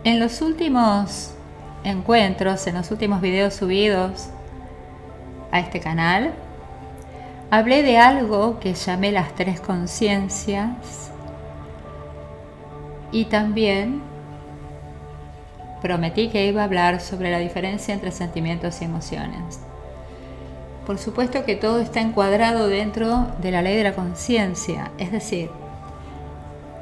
En los últimos encuentros, en los últimos videos subidos a este canal, hablé de algo que llamé las tres conciencias y también prometí que iba a hablar sobre la diferencia entre sentimientos y emociones. Por supuesto que todo está encuadrado dentro de la ley de la conciencia, es decir,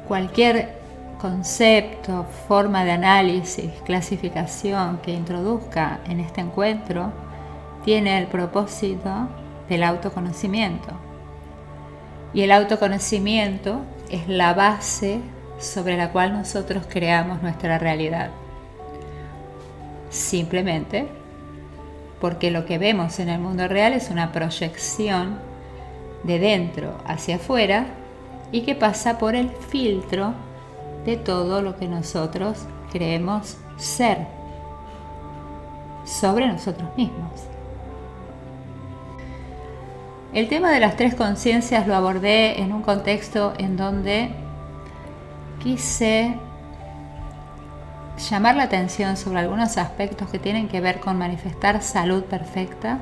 cualquier concepto, forma de análisis, clasificación que introduzca en este encuentro tiene el propósito del autoconocimiento. Y el autoconocimiento es la base sobre la cual nosotros creamos nuestra realidad. Simplemente porque lo que vemos en el mundo real es una proyección de dentro hacia afuera y que pasa por el filtro de todo lo que nosotros creemos ser sobre nosotros mismos. El tema de las tres conciencias lo abordé en un contexto en donde quise llamar la atención sobre algunos aspectos que tienen que ver con manifestar salud perfecta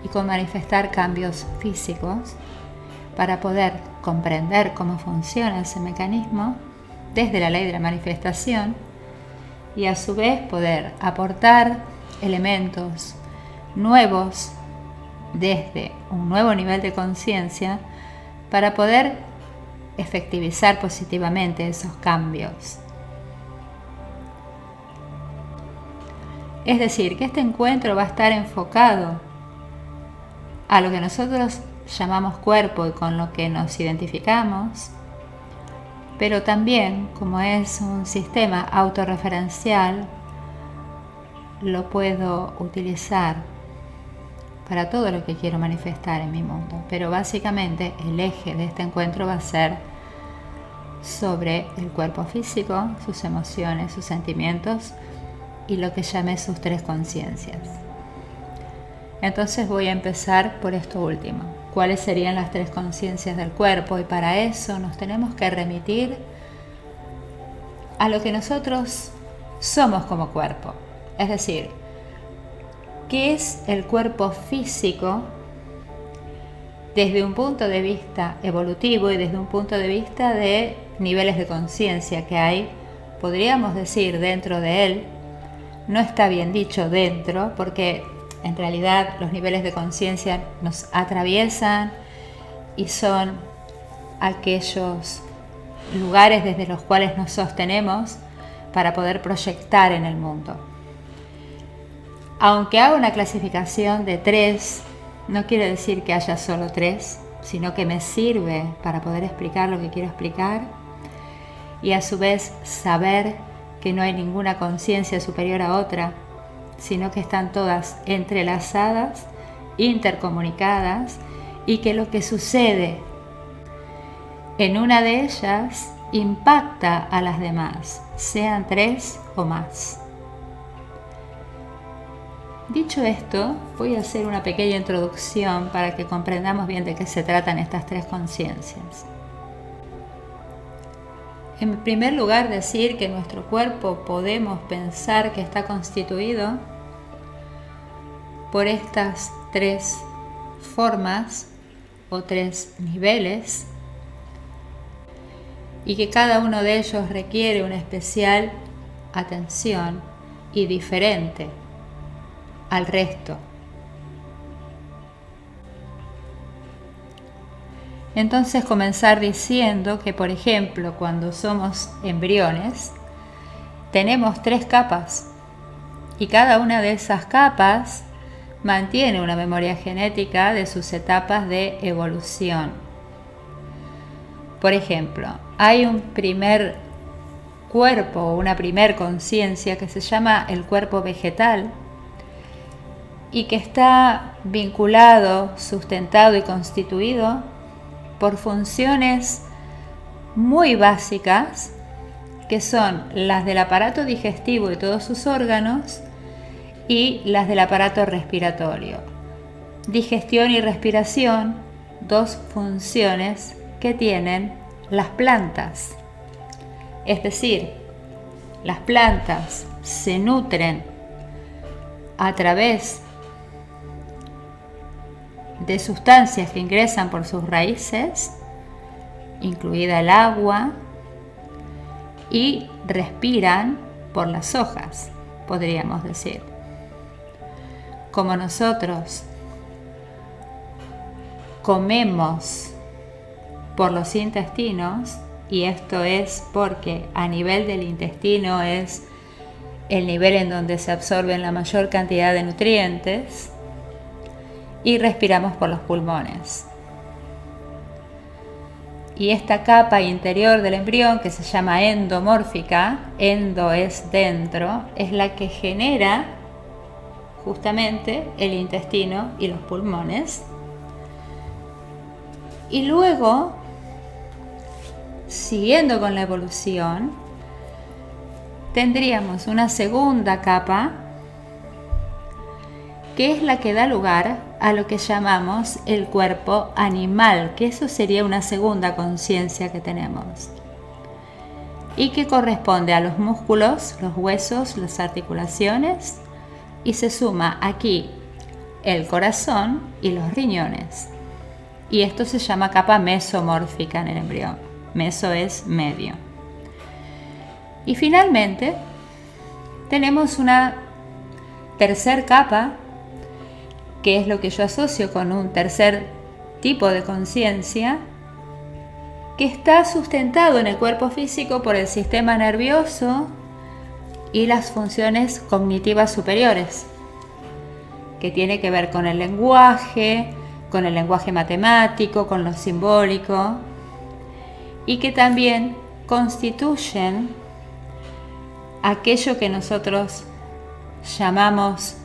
y con manifestar cambios físicos para poder comprender cómo funciona ese mecanismo desde la ley de la manifestación y a su vez poder aportar elementos nuevos desde un nuevo nivel de conciencia para poder efectivizar positivamente esos cambios. Es decir, que este encuentro va a estar enfocado a lo que nosotros llamamos cuerpo y con lo que nos identificamos, pero también, como es un sistema autorreferencial, lo puedo utilizar para todo lo que quiero manifestar en mi mundo. Pero básicamente el eje de este encuentro va a ser sobre el cuerpo físico, sus emociones, sus sentimientos y lo que llamé sus tres conciencias. Entonces voy a empezar por esto último. ¿Cuáles serían las tres conciencias del cuerpo? Y para eso nos tenemos que remitir a lo que nosotros somos como cuerpo. Es decir, ¿qué es el cuerpo físico desde un punto de vista evolutivo y desde un punto de vista de niveles de conciencia que hay? Podríamos decir dentro de él. No está bien dicho dentro, porque en realidad los niveles de conciencia nos atraviesan y son aquellos lugares desde los cuales nos sostenemos para poder proyectar en el mundo. Aunque haga una clasificación de 3, no quiere decir que haya solo 3, sino que me sirve para poder explicar lo que quiero explicar y a su vez saber que no hay ninguna conciencia superior a otra, sino que están todas entrelazadas, intercomunicadas y que lo que sucede en una de ellas impacta a las demás, sean 3 o más. Dicho esto, voy a hacer una pequeña introducción para que comprendamos bien de qué se tratan estas tres conciencias. En primer lugar, decir que nuestro cuerpo podemos pensar que está constituido por estas tres formas o tres niveles y que cada uno de ellos requiere una especial atención y diferente al resto. Entonces comenzar diciendo que, por ejemplo, cuando somos embriones, tenemos 3 capas y cada una de esas capas mantiene una memoria genética de sus etapas de evolución. Por ejemplo, hay un primer cuerpo o una primer conciencia que se llama el cuerpo vegetal y que está vinculado, sustentado y constituido por funciones muy básicas que son las del aparato digestivo y todos sus órganos y las del aparato respiratorio. Digestión y respiración, 2 funciones que tienen las plantas. Es decir, las plantas se nutren a través de sustancias que ingresan por sus raíces, incluida el agua, y respiran por las hojas, podríamos decir. Como nosotros comemos por los intestinos, y esto es porque a nivel del intestino es el nivel en donde se absorben la mayor cantidad de nutrientes, y respiramos por los pulmones. Y esta capa interior del embrión, que se llama endomórfica, endo es dentro, es la que genera justamente el intestino y los pulmones. Y luego, siguiendo con la evolución, tendríamos una segunda capa, que es la que da lugar a lo que llamamos el cuerpo animal, que eso sería una segunda conciencia que tenemos, y que corresponde a los músculos, los huesos, las articulaciones, y se suma aquí el corazón y los riñones. Y esto se llama capa mesomórfica en el embrión. Meso es medio. Y finalmente tenemos una tercer capa, que es lo que yo asocio con un tercer tipo de conciencia, que está sustentado en el cuerpo físico por el sistema nervioso y las funciones cognitivas superiores, que tiene que ver con el lenguaje matemático, con lo simbólico, y que también constituyen aquello que nosotros llamamos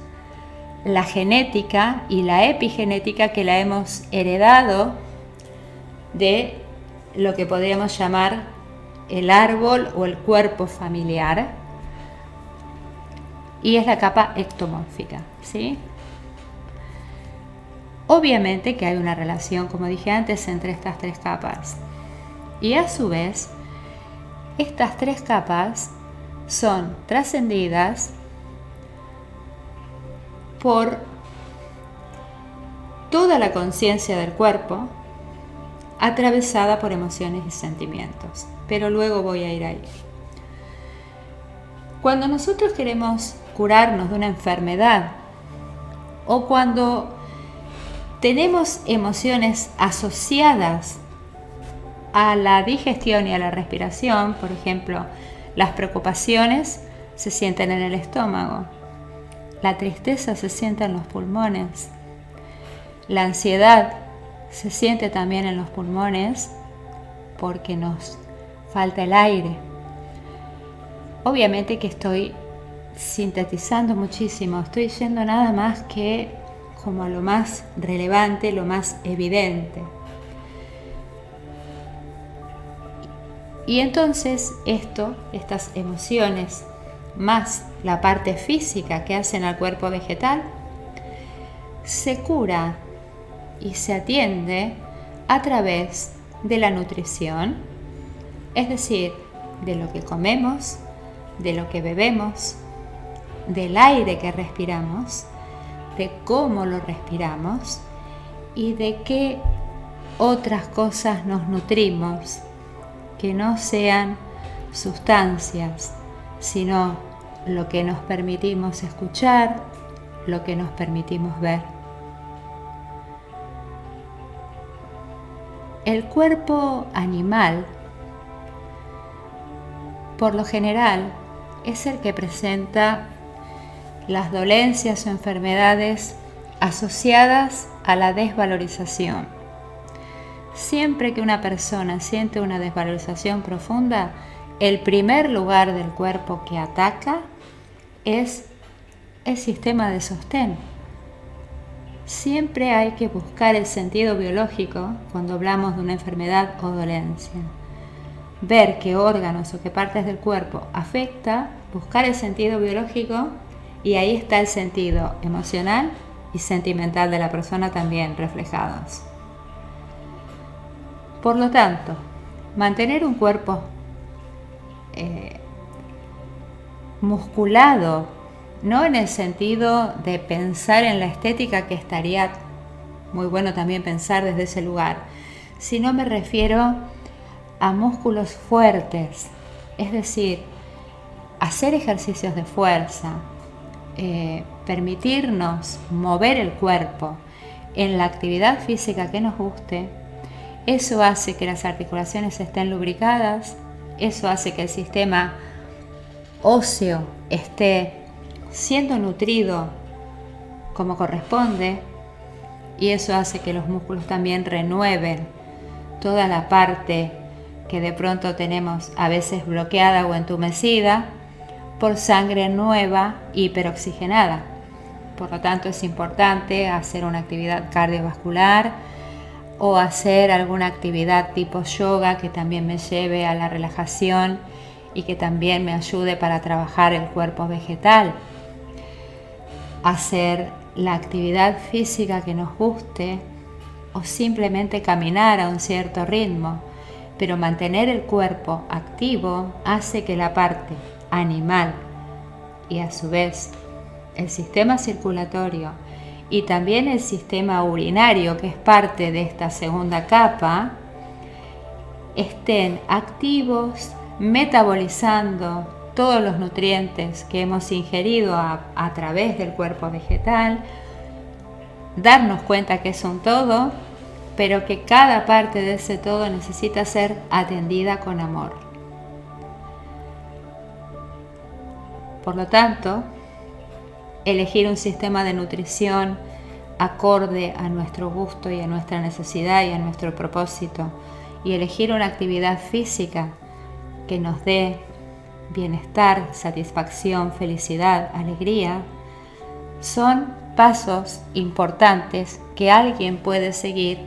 la genética y la epigenética, que la hemos heredado de lo que podríamos llamar el árbol o el cuerpo familiar, y es la capa ectomórfica, ¿sí? Obviamente que hay una relación, como dije antes, entre estas tres capas, y a su vez estas tres capas son trascendidas por toda la conciencia del cuerpo, atravesada por emociones y sentimientos. Pero luego voy a ir ahí. Cuando nosotros queremos curarnos de una enfermedad, o cuando tenemos emociones asociadas a la digestión y a la respiración, por ejemplo, las preocupaciones se sienten en el estómago, la tristeza se siente en los pulmones, la ansiedad se siente también en los pulmones porque nos falta el aire. Obviamente que estoy sintetizando muchísimo, estoy yendo nada más que como a lo más relevante, lo más evidente. Y entonces estas emociones, más la parte física que hacen al cuerpo vegetal, se cura y se atiende a través de la nutrición, es decir, de lo que comemos, de lo que bebemos, del aire que respiramos, de cómo lo respiramos y de qué otras cosas nos nutrimos, que no sean sustancias, sino lo que nos permitimos escuchar, lo que nos permitimos ver. El cuerpo animal, por lo general, es el que presenta las dolencias o enfermedades asociadas a la desvalorización. Siempre que una persona siente una desvalorización profunda, el primer lugar del cuerpo que ataca es el sistema de sostén. Siempre hay que buscar el sentido biológico cuando hablamos de una enfermedad o dolencia. Ver qué órganos o qué partes del cuerpo afecta, buscar el sentido biológico, y ahí está el sentido emocional y sentimental de la persona también reflejados. Por lo tanto, mantener un cuerpo musculado, no en el sentido de pensar en la estética, que estaría muy bueno también pensar desde ese lugar, sino me refiero a músculos fuertes, es decir, hacer ejercicios de fuerza, permitirnos mover el cuerpo en la actividad física que nos guste. Eso hace que las articulaciones estén lubricadas, eso hace que el sistema óseo esté siendo nutrido como corresponde, y eso hace que los músculos también renueven toda la parte que de pronto tenemos a veces bloqueada o entumecida por sangre nueva hiperoxigenada. Por lo tanto, es importante hacer una actividad cardiovascular o hacer alguna actividad tipo yoga que también me lleve a la relajación y que también me ayude para trabajar el cuerpo vegetal. Hacer la actividad física que nos guste o simplemente caminar a un cierto ritmo, pero mantener el cuerpo activo hace que la parte animal y a su vez el sistema circulatorio y también el sistema urinario, que es parte de esta segunda capa, estén activos, metabolizando todos los nutrientes que hemos ingerido a través del cuerpo vegetal, darnos cuenta que es un todo, pero que cada parte de ese todo necesita ser atendida con amor. Por lo tanto, elegir un sistema de nutrición acorde a nuestro gusto y a nuestra necesidad y a nuestro propósito, y elegir una actividad física que nos dé bienestar, satisfacción, felicidad, alegría, son pasos importantes que alguien puede seguir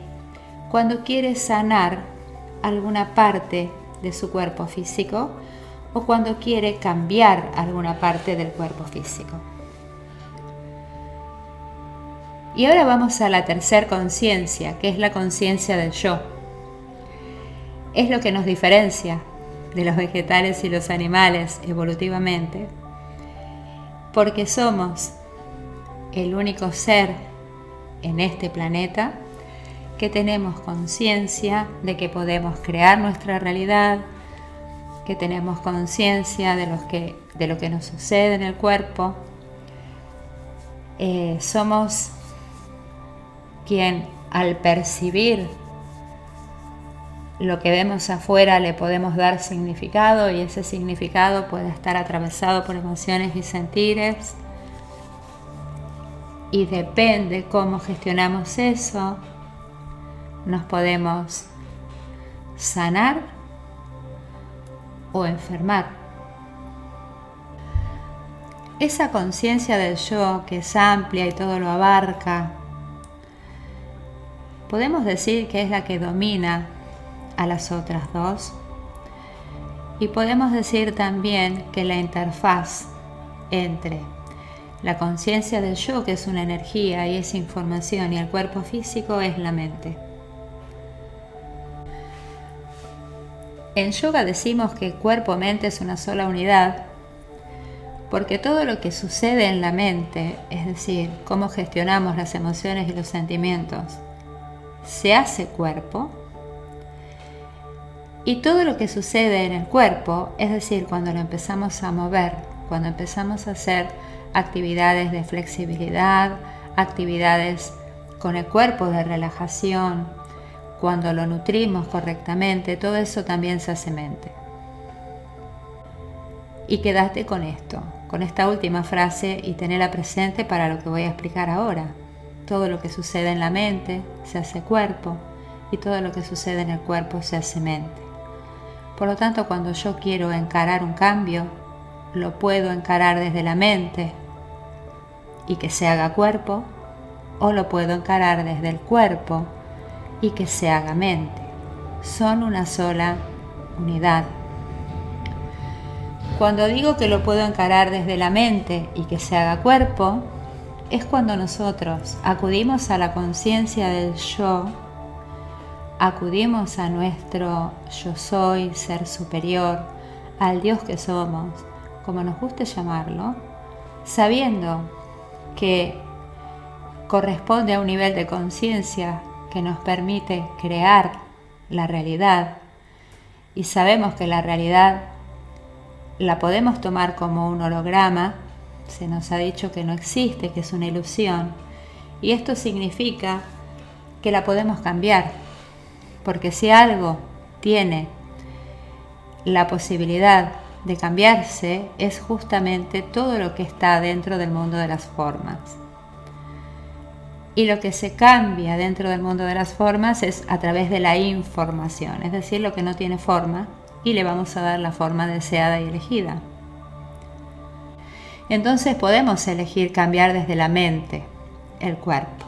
cuando quiere sanar alguna parte de su cuerpo físico o cuando quiere cambiar alguna parte del cuerpo físico. Y ahora vamos a la tercer conciencia, que es la conciencia del yo. Es lo que nos diferencia de los vegetales y los animales evolutivamente, porque somos el único ser en este planeta que tenemos conciencia de que podemos crear nuestra realidad, que tenemos conciencia de lo que nos sucede en el cuerpo. Somos quien, al percibir lo que vemos afuera, le podemos dar significado, y ese significado puede estar atravesado por emociones y sentires, y depende cómo gestionamos eso, nos podemos sanar o enfermar. Esa conciencia del yo, que es amplia y todo lo abarca, podemos decir que es la que domina a las otras dos, y podemos decir también que la interfaz entre la conciencia del yo, que es una energía y es información, y el cuerpo físico es la mente. En yoga decimos que cuerpo-mente es una sola unidad, porque todo lo que sucede en la mente, es decir, cómo gestionamos las emociones y los sentimientos, se hace cuerpo, y todo lo que sucede en el cuerpo, es decir, cuando lo empezamos a mover, cuando empezamos a hacer actividades de flexibilidad, actividades con el cuerpo de relajación, cuando lo nutrimos correctamente, todo eso también se hace mente. Y quédate con esto, con esta última frase, y tenela presente para lo que voy a explicar ahora. Todo lo que sucede en la mente se hace cuerpo, y todo lo que sucede en el cuerpo se hace mente. Por lo tanto, cuando yo quiero encarar un cambio, lo puedo encarar desde la mente y que se haga cuerpo, o lo puedo encarar desde el cuerpo y que se haga mente. Son una sola unidad. Cuando digo que lo puedo encarar desde la mente y que se haga cuerpo, es cuando nosotros acudimos a la conciencia del yo, acudimos a nuestro yo soy, ser superior, al Dios que somos, como nos guste llamarlo, sabiendo que corresponde a un nivel de conciencia que nos permite crear la realidad, y sabemos que la realidad la podemos tomar como un holograma. Se nos ha dicho que no existe, que es una ilusión, y esto significa que la podemos cambiar, porque si algo tiene la posibilidad de cambiarse, es justamente todo lo que está dentro del mundo de las formas. Y lo que se cambia dentro del mundo de las formas es a través de la información, es decir, lo que no tiene forma, y le vamos a dar la forma deseada y elegida. Entonces podemos elegir cambiar desde la mente el cuerpo.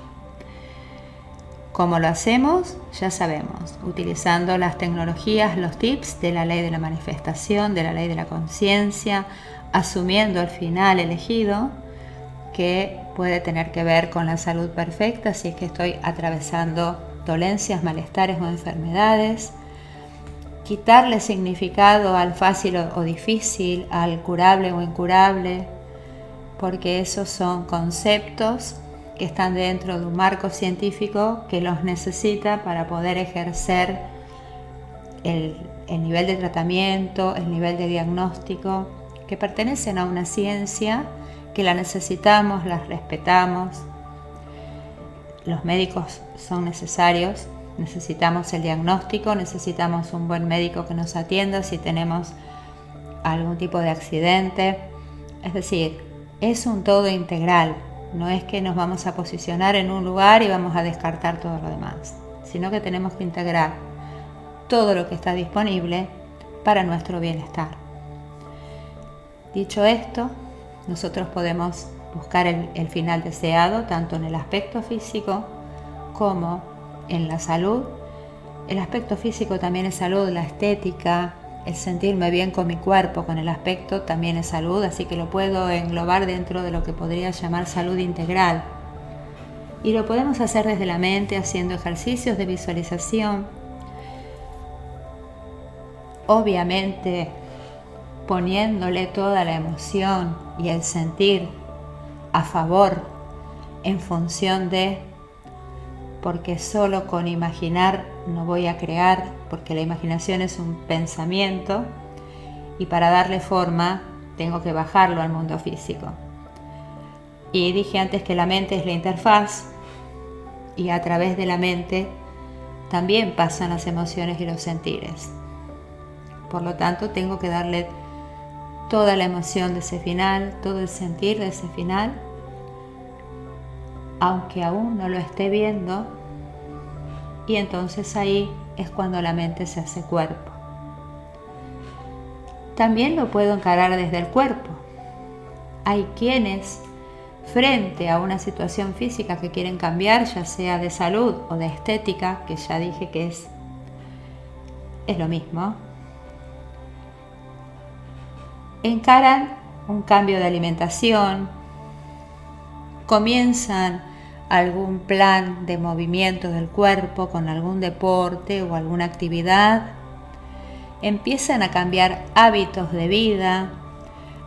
¿Cómo lo hacemos? Ya sabemos, utilizando las tecnologías, los tips de la ley de la manifestación, de la ley de la conciencia, asumiendo el final elegido, que puede tener que ver con la salud perfecta, si es que estoy atravesando dolencias, malestares o enfermedades. Quitarle significado al fácil o difícil, al curable o incurable, porque esos son conceptos que están dentro de un marco científico que los necesita para poder ejercer el nivel de tratamiento, el nivel de diagnóstico, que pertenecen a una ciencia que la necesitamos, las respetamos. Los médicos son necesarios, necesitamos el diagnóstico, necesitamos un buen médico que nos atienda si tenemos algún tipo de accidente. Es decir, es un todo integral. No es que nos vamos a posicionar en un lugar y vamos a descartar todo lo demás, sino que tenemos que integrar todo lo que está disponible para nuestro bienestar. Dicho esto, nosotros podemos buscar el final deseado tanto en el aspecto físico como en la salud. El aspecto físico también es salud, la estética, el sentirme bien con mi cuerpo, con el aspecto, también es salud, así que lo puedo englobar dentro de lo que podría llamar salud integral. Y lo podemos hacer desde la mente, haciendo ejercicios de visualización, obviamente poniéndole toda la emoción y el sentir a favor en función de, porque solo con imaginar no voy a crear, porque la imaginación es un pensamiento y para darle forma tengo que bajarlo al mundo físico. Y dije antes que la mente es la interfaz y a través de la mente también pasan las emociones y los sentires. Por lo tanto, tengo que darle toda la emoción de ese final, todo el sentir de ese final, aunque aún no lo esté viendo, y entonces ahí es cuando la mente se hace cuerpo. También lo puedo encarar desde el cuerpo. Hay quienes, frente a una situación física que quieren cambiar, ya sea de salud o de estética, que ya dije que es lo mismo, encaran un cambio de alimentación, comienzan algún plan de movimiento del cuerpo con algún deporte o alguna actividad, empiezan a cambiar hábitos de vida,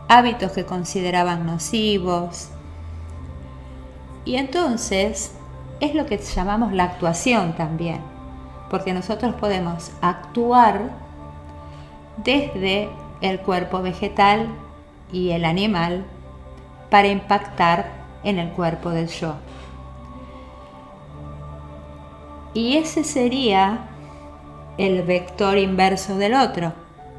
hábitos que consideraban nocivos, y entonces es lo que llamamos la actuación también, porque nosotros podemos actuar desde el cuerpo vegetal y el animal para impactar en el cuerpo del yo. Y ese sería el vector inverso del otro.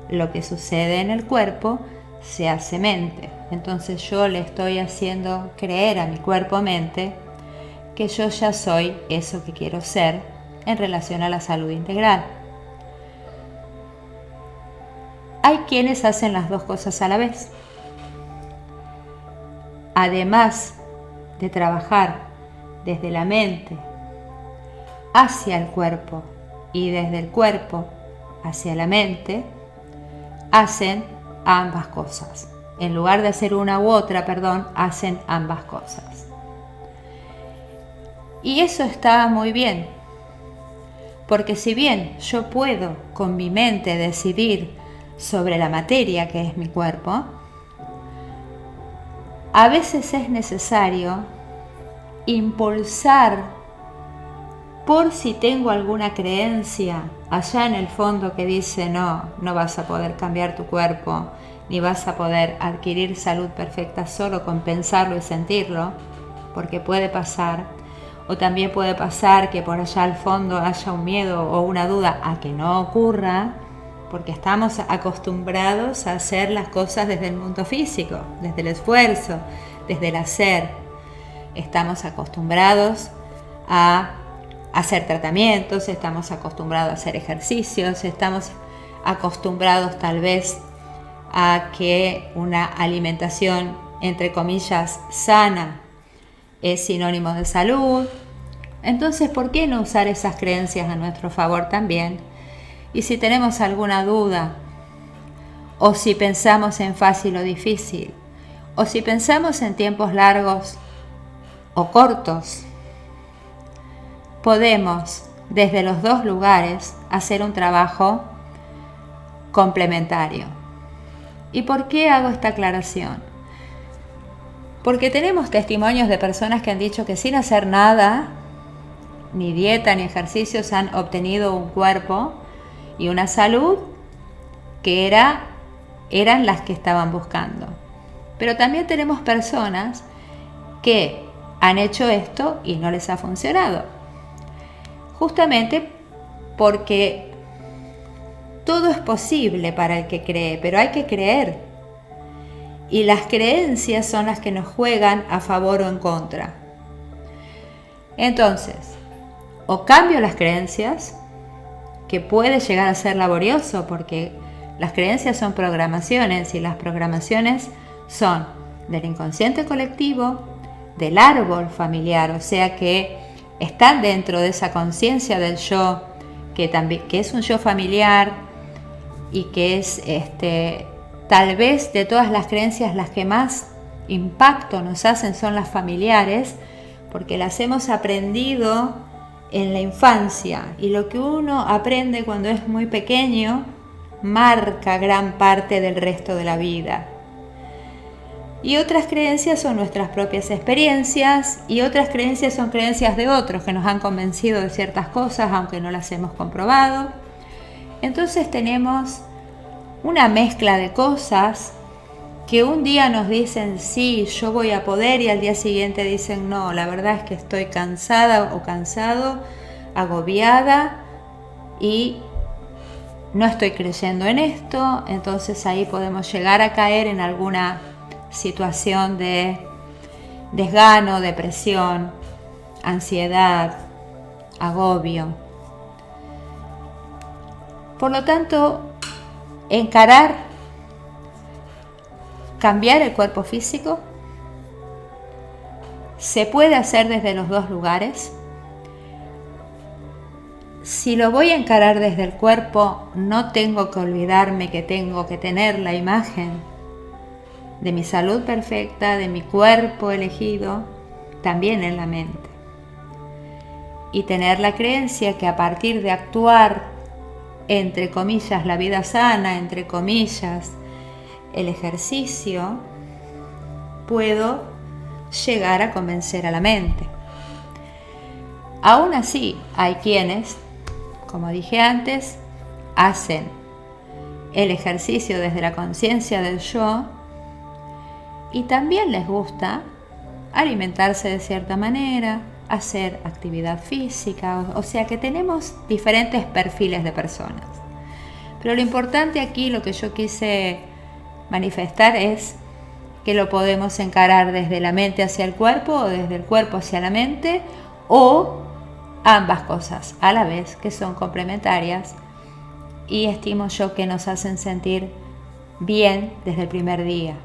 Lo que sucede en el cuerpo se hace mente. Entonces yo le estoy haciendo creer a mi cuerpo-mente que yo ya soy eso que quiero ser en relación a la salud integral. Hay quienes hacen las dos cosas a la vez. Además de trabajar desde la mente hacia el cuerpo y desde el cuerpo hacia la mente, hacen ambas cosas. En lugar de hacer una u otra, hacen ambas cosas. Y eso está muy bien, porque si bien yo puedo con mi mente decidir sobre la materia que es mi cuerpo, a veces es necesario impulsar, por si tengo alguna creencia allá en el fondo que dice no vas a poder cambiar tu cuerpo, ni vas a poder adquirir salud perfecta solo con pensarlo y sentirlo, porque puede pasar. O también puede pasar que por allá al fondo haya un miedo o una duda a que no ocurra, porque estamos acostumbrados a hacer las cosas desde el mundo físico, desde el esfuerzo, desde el hacer. Estamos acostumbrados a hacer tratamientos, estamos acostumbrados a hacer ejercicios, estamos acostumbrados tal vez a que una alimentación, entre comillas, sana es sinónimo de salud. Entonces, ¿por qué no usar esas creencias a nuestro favor también? Y si tenemos alguna duda, o si pensamos en fácil o difícil, o si pensamos en tiempos largos o cortos, podemos desde los dos lugares hacer un trabajo complementario. ¿Y por qué hago esta aclaración? Porque tenemos testimonios de personas que han dicho que sin hacer nada, ni dieta ni ejercicios, han obtenido un cuerpo y una salud que eran las que estaban buscando. Pero también tenemos personas que han hecho esto y no les ha funcionado. Justamente porque todo es posible para el que cree, pero hay que creer. Y las creencias son las que nos juegan a favor o en contra. Entonces, o cambio las creencias, que puede llegar a ser laborioso porque las creencias son programaciones y las programaciones son del inconsciente colectivo, del árbol familiar, o sea que están dentro de esa conciencia del yo, que es un yo familiar y que es tal vez de todas las creencias las que más impacto nos hacen son las familiares, porque las hemos aprendido en la infancia y lo que uno aprende cuando es muy pequeño marca gran parte del resto de la vida. Y otras creencias son nuestras propias experiencias y otras creencias son creencias de otros que nos han convencido de ciertas cosas aunque no las hemos comprobado. Entonces tenemos una mezcla de cosas que un día nos dicen sí, yo voy a poder y al día siguiente dicen no, la verdad es que estoy cansada o cansado, agobiada y no estoy creyendo en esto. Entonces ahí podemos llegar a caer en alguna situación de desgano, depresión, ansiedad, agobio. Por lo tanto, cambiar el cuerpo físico se puede hacer desde los dos lugares. Si lo voy a encarar desde el cuerpo, no tengo que olvidarme que tengo que tener la imagen de mi salud perfecta, de mi cuerpo elegido, también en la mente. Y tener la creencia que a partir de actuar, entre comillas, la vida sana, entre comillas, el ejercicio, puedo llegar a convencer a la mente. Aún así, hay quienes, como dije antes, hacen el ejercicio desde la conciencia del yo y también les gusta alimentarse de cierta manera, hacer actividad física, o sea que tenemos diferentes perfiles de personas. Pero lo importante aquí, lo que yo quise manifestar es que lo podemos encarar desde la mente hacia el cuerpo o desde el cuerpo hacia la mente o ambas cosas a la vez, que son complementarias y estimo yo que nos hacen sentir bien desde el primer día.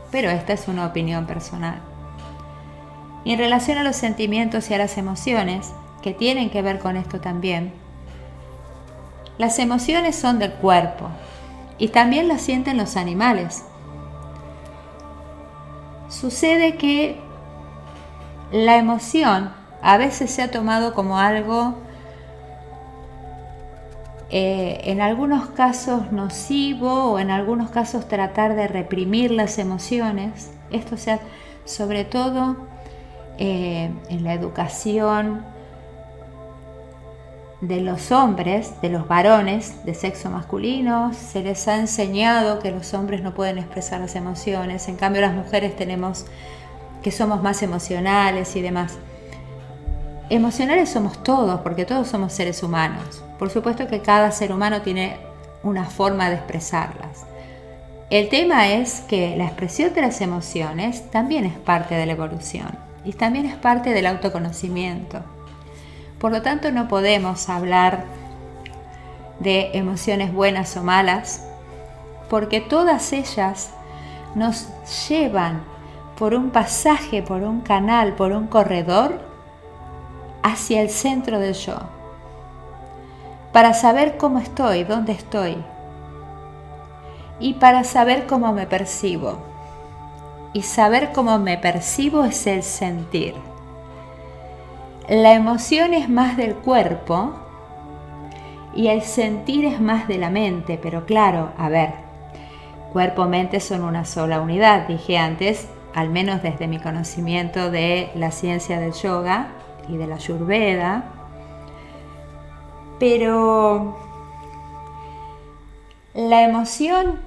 Pero esta es una opinión personal. Y en relación a los sentimientos y a las emociones, que tienen que ver con esto también, las emociones son del cuerpo y también las sienten los animales. Sucede que la emoción a veces se ha tomado como algo en algunos casos nocivo o en algunos casos tratar de reprimir las emociones. Esto se hace sobre todo en la educación de los hombres, de los varones de sexo masculino. Se les ha enseñado que los hombres no pueden expresar las emociones, en cambio las mujeres tenemos que somos más emocionales y demás. Emocionales somos todos, porque todos somos seres humanos. Por supuesto que cada ser humano tiene una forma de expresarlas. El tema es que la expresión de las emociones también es parte de la evolución y también es parte del autoconocimiento. Por lo tanto, no podemos hablar de emociones buenas o malas, porque todas ellas nos llevan por un pasaje, por un canal, por un corredor hacia el centro del yo, para saber cómo estoy, dónde estoy, y para saber cómo me percibo. Y saber cómo me percibo es el sentir. La emoción es más del cuerpo y el sentir es más de la mente, pero claro, a ver, cuerpo-mente son una sola unidad, dije antes, al menos desde mi conocimiento de la ciencia del yoga y de la Ayurveda, pero la emoción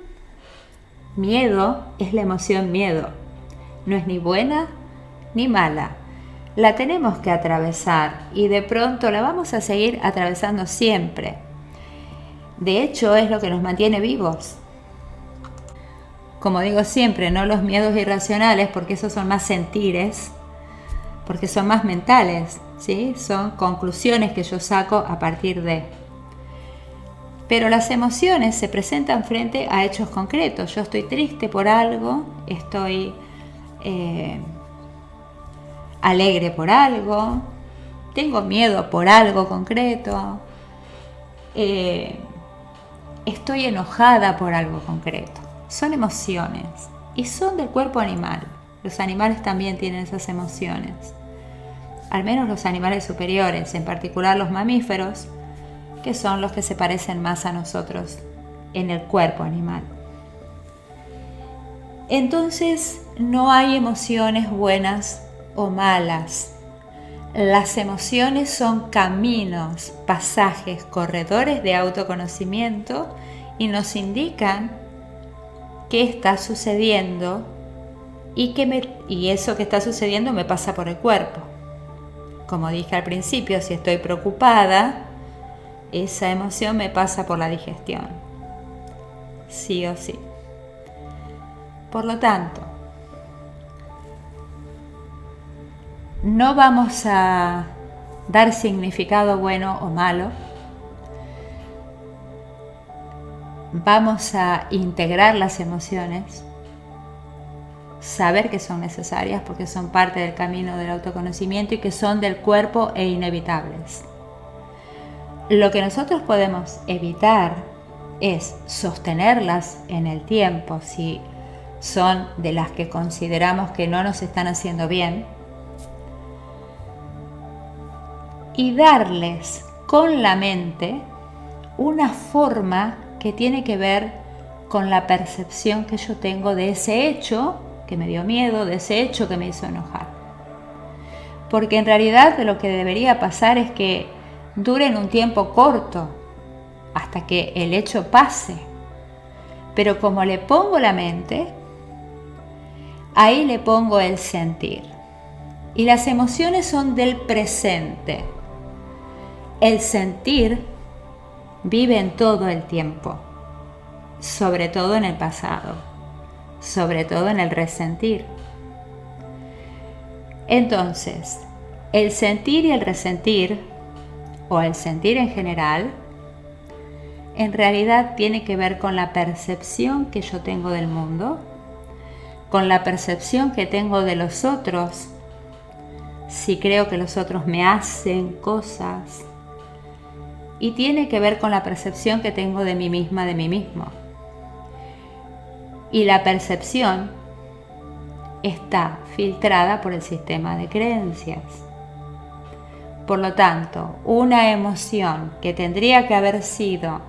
miedo es la emoción miedo, no es ni buena ni mala. La tenemos que atravesar y de pronto la vamos a seguir atravesando siempre. De hecho, es lo que nos mantiene vivos. Como digo siempre, no los miedos irracionales, porque esos son más sentires, porque son más mentales, ¿sí? Son conclusiones que yo saco a partir de. Pero las emociones se presentan frente a hechos concretos. Yo estoy triste por algo, estoy alegre por algo, tengo miedo por algo concreto, estoy enojada por algo concreto. Son emociones y son del cuerpo animal. Los animales también tienen esas emociones, al menos los animales superiores, en particular los mamíferos, que son los que se parecen más a nosotros en el cuerpo animal. Entonces, no hay emociones buenas o malas. Las emociones son caminos, pasajes, corredores de autoconocimiento y nos indican qué está sucediendo y eso que está sucediendo me pasa por el cuerpo. Como dije al principio, si estoy preocupada, esa emoción me pasa por la digestión, sí o sí. Por lo tanto, no vamos a dar significado bueno o malo. Vamos a integrar las emociones, saber que son necesarias porque son parte del camino del autoconocimiento y que son del cuerpo e inevitables. Lo que nosotros podemos evitar es sostenerlas en el tiempo si son de las que consideramos que no nos están haciendo bien, y darles con la mente una forma que tiene que ver con la percepción que yo tengo de ese hecho que me dio miedo, de ese hecho que me hizo enojar. Porque en realidad lo que debería pasar es que duren un tiempo corto hasta que el hecho pase. Pero como le pongo la mente, ahí le pongo el sentir. Y las emociones son del presente. El sentir vive en todo el tiempo, sobre todo en el pasado, sobre todo en el resentir. Entonces, el sentir y el resentir, o el sentir en general, en realidad tiene que ver con la percepción que yo tengo del mundo, con la percepción que tengo de los otros, si creo que los otros me hacen cosas, y tiene que ver con la percepción que tengo de mí misma, de mí mismo. Y la percepción está filtrada por el sistema de creencias. Por lo tanto, una emoción que tendría que haber sido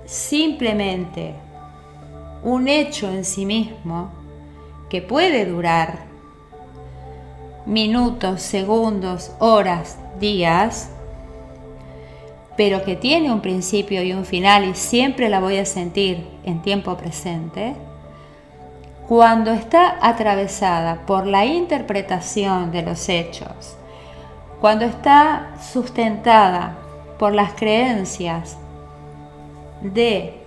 simplemente un hecho en sí mismo, que puede durar minutos, segundos, horas, días, pero que tiene un principio y un final y siempre la voy a sentir en tiempo presente, cuando está atravesada por la interpretación de los hechos, cuando está sustentada por las creencias de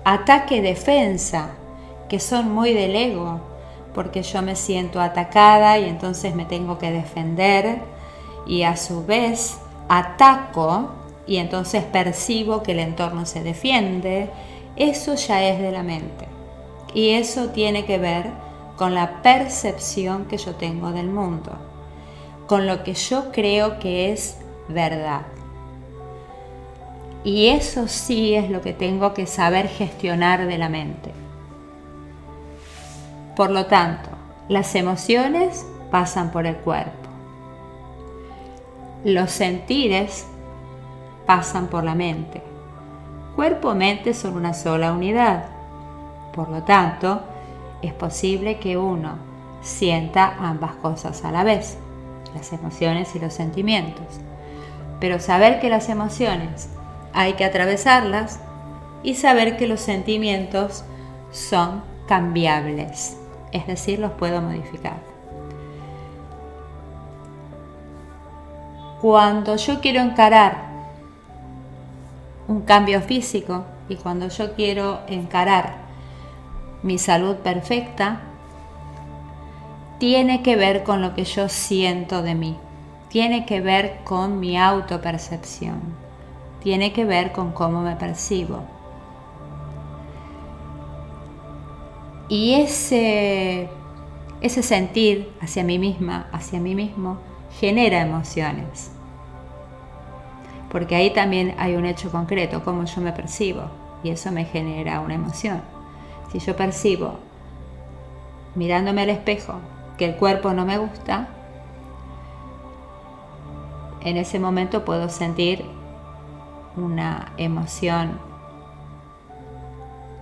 ataque-defensa, que son muy del ego, porque yo me siento atacada y entonces me tengo que defender y a su vez ataco y entonces percibo que el entorno se defiende, eso ya es de la mente. Y eso tiene que ver con la percepción que yo tengo del mundo, con lo que yo creo que es verdad. Y eso sí es lo que tengo que saber gestionar de la mente. Por lo tanto, las emociones pasan por el cuerpo. Los sentires pasan por la mente. Cuerpo-mente son una sola unidad. Por lo tanto, es posible que uno sienta ambas cosas a la vez, las emociones y los sentimientos. Pero saber que las emociones hay que atravesarlas y saber que los sentimientos son cambiables, es decir, los puedo modificar. Cuando yo quiero encarar un cambio físico y cuando yo quiero encarar mi salud perfecta, tiene que ver con lo que yo siento de mí, tiene que ver con mi autopercepción, tiene que ver con cómo me percibo. Y ese sentir hacia mí misma, hacia mí mismo, genera emociones. Porque ahí también hay un hecho concreto, cómo yo me percibo, y eso me genera una emoción. Si yo percibo, mirándome al espejo, que el cuerpo no me gusta, en ese momento puedo sentir una emoción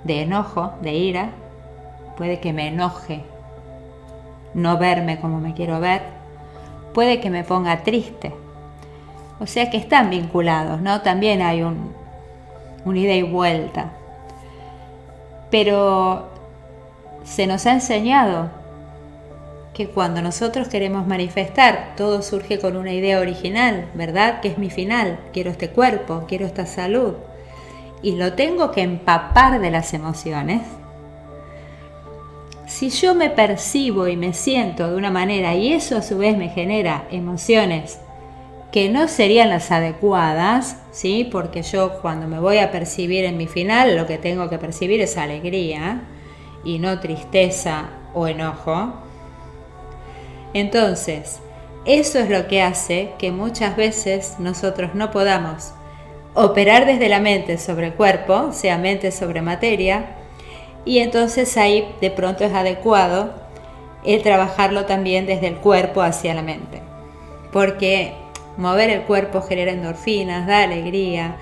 de enojo, de ira. Puede que me enoje no verme como me quiero ver, puede que me ponga triste. O sea que están vinculados, ¿no? También hay un ida y vuelta. Pero se nos ha enseñado que cuando nosotros queremos manifestar, todo surge con una idea original, ¿verdad? Que es mi final. Quiero este cuerpo, quiero esta salud. Y lo tengo que empapar de las emociones. Si yo me percibo y me siento de una manera y eso a su vez me genera emociones que no serían las adecuadas, ¿sí? Porque yo cuando me voy a percibir en mi final, lo que tengo que percibir es alegría y no tristeza o enojo. Entonces, eso es lo que hace que muchas veces nosotros no podamos operar desde la mente sobre el cuerpo, o sea, mente sobre materia, y entonces ahí de pronto es adecuado el trabajarlo también desde el cuerpo hacia la mente. Porque mover el cuerpo genera endorfinas, da alegría,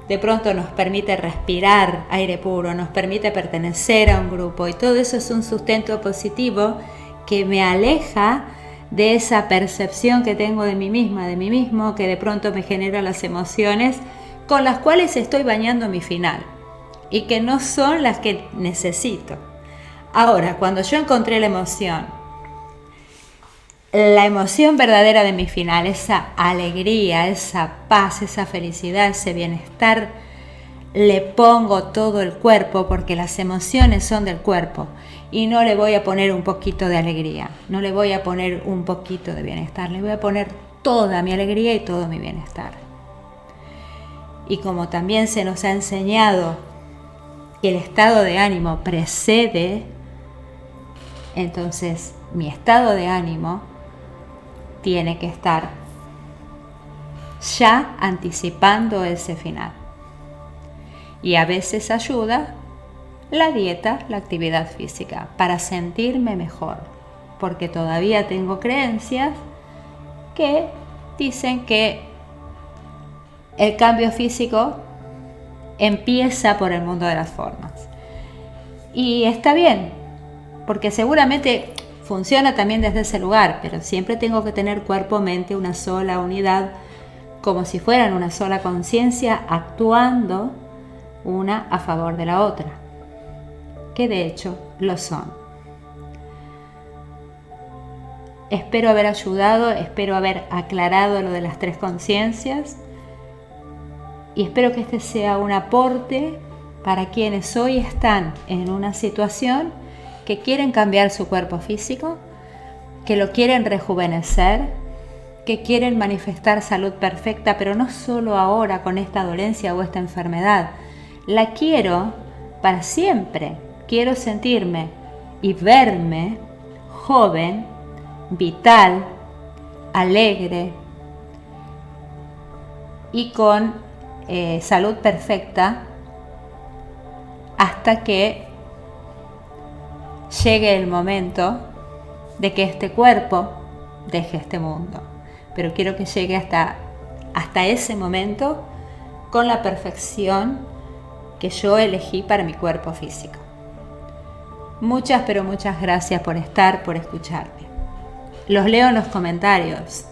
de pronto nos permite respirar aire puro, nos permite pertenecer a un grupo y todo eso es un sustento positivo que me aleja de esa percepción que tengo de mí misma, de mí mismo, que de pronto me genera las emociones con las cuales estoy bañando mi final y que no son las que necesito. Ahora, cuando yo encontré la emoción verdadera de mi final, esa alegría, esa paz, esa felicidad, ese bienestar, le pongo todo el cuerpo porque las emociones son del cuerpo y no le voy a poner un poquito de alegría, no le voy a poner un poquito de bienestar, le voy a poner toda mi alegría y todo mi bienestar. Y como también se nos ha enseñado que el estado de ánimo precede, entonces mi estado de ánimo tiene que estar ya anticipando ese final. Y a veces ayuda la dieta, la actividad física, para sentirme mejor, porque todavía tengo creencias que dicen que el cambio físico empieza por el mundo de las formas. Y está bien, porque seguramente funciona también desde ese lugar, pero siempre tengo que tener cuerpo-mente, una sola unidad, como si fueran una sola conciencia, actuando una a favor de la otra, que de hecho lo son. Espero haber ayudado, espero haber aclarado lo de las tres conciencias y espero que este sea un aporte para quienes hoy están en una situación que quieren cambiar su cuerpo físico, que lo quieren rejuvenecer, que quieren manifestar salud perfecta, pero no solo ahora con esta dolencia o esta enfermedad. La quiero para siempre. Quiero sentirme y verme joven, vital, alegre y con salud perfecta hasta que llegue el momento de que este cuerpo deje este mundo. Pero quiero que llegue hasta ese momento con la perfección que yo elegí para mi cuerpo físico. Muchas, pero muchas gracias por estar, por escucharme. Los leo en los comentarios.